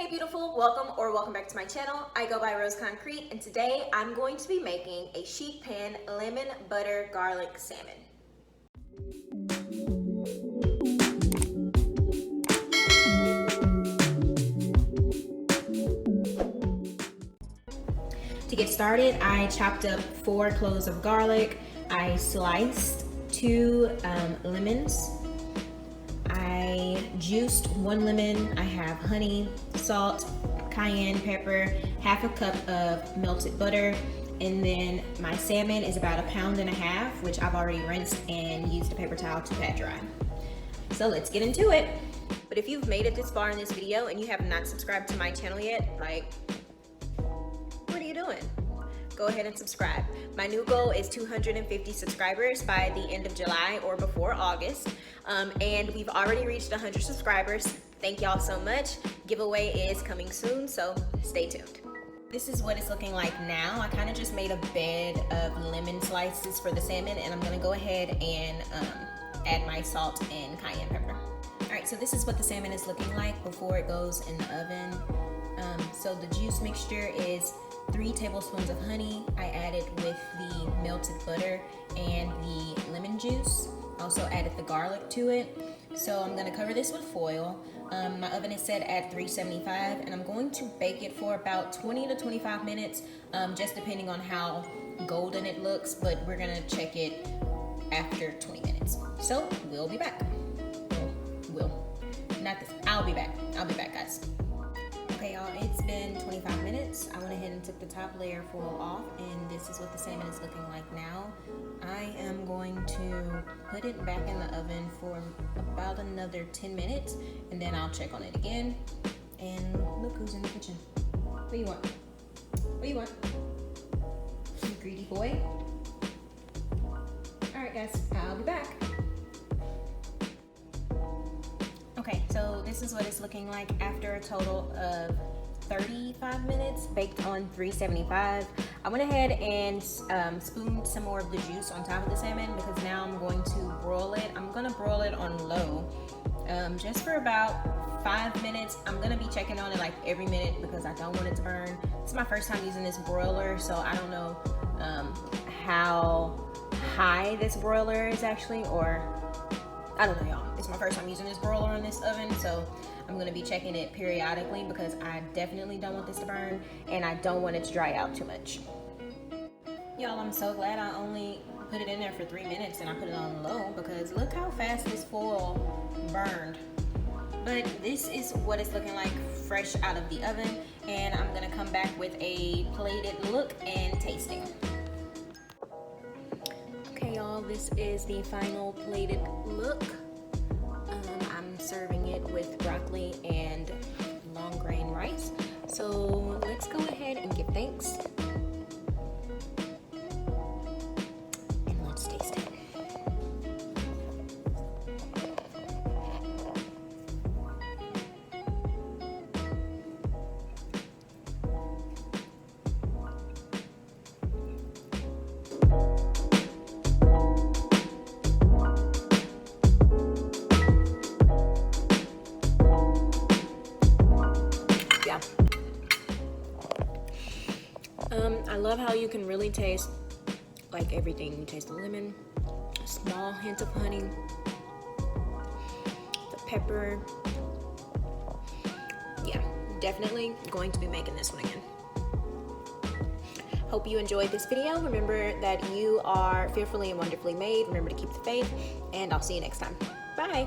Hey beautiful, welcome back to my channel. I go by RoseConcrete, and today I'm going to be making a sheet pan lemon butter garlic salmon. To get started, I chopped up 4 cloves of garlic. I sliced 2 lemons. I juiced 1 lemon. I have honey, salt, cayenne pepper, half a cup of melted butter, and then my salmon is about 1.5 pounds, which I've already rinsed and used a paper towel to pat dry. So let's get into it. But if you've made it this far in this video and you have not subscribed to my channel yet, what are you doing? Go ahead and subscribe. My new goal is 250 subscribers by the end of July or before August. And we've already reached 100 subscribers. Thank y'all so much. Giveaway is coming soon, so stay tuned. This is what it's looking like now. I kind of just made a bed of lemon slices for the salmon, and I'm gonna go ahead and add my salt and cayenne pepper. All right, so this is what the salmon is looking like before it goes in the oven. So the juice mixture is 3 tablespoons of honey. I added with the melted butter and the lemon juice. Also added the garlic to it. So I'm gonna cover this with foil. My oven is set at 375, and I'm going to bake it for about 20 to 25 minutes, just depending on how golden it looks, but we're gonna check it after 20 minutes. So we'll be back. I'll be back, guys. Okay, y'all, it's been 25 minutes. I went ahead and took the top layer foil off, and this is what the salmon is looking like now. I am going to put it back in the oven for about another 10 minutes, and then I'll check on it again. And look who's in the kitchen. What do you want? What do you want? You greedy boy. All right, guys, I'll be back. Okay, so this is what it's looking like after a total of 35 minutes baked on 375. I went ahead and spooned some more of the juice on top of the salmon because now I'm going to broil it. I'm gonna broil it on low just for about 5 minutes. I'm gonna be checking on it like every minute because I don't want it to burn. It's my first time using this broiler, so I don't know how high this broiler is actually, or I don't know, y'all. It's my first time using this broiler in this oven, so I'm gonna be checking it periodically because I definitely don't want this to burn and I don't want it to dry out too much. Y'all, I'm so glad I only put it in there for 3 minutes and I put it on low because look how fast this foil burned. But this is what it's looking like fresh out of the oven, and I'm gonna come back with a plated look and tasting. Okay, y'all, this is the final plated look. I'm serving it with broccoli and long grain rice. So let's go ahead and give thanks. And let's taste it. I love how you can really taste like everything. You taste the lemon, a small hint of honey, the pepper. Yeah, definitely going to be making this one again. Hope you enjoyed this video. Remember that you are fearfully and wonderfully made. Remember to keep the faith, and I'll see you next time. Bye.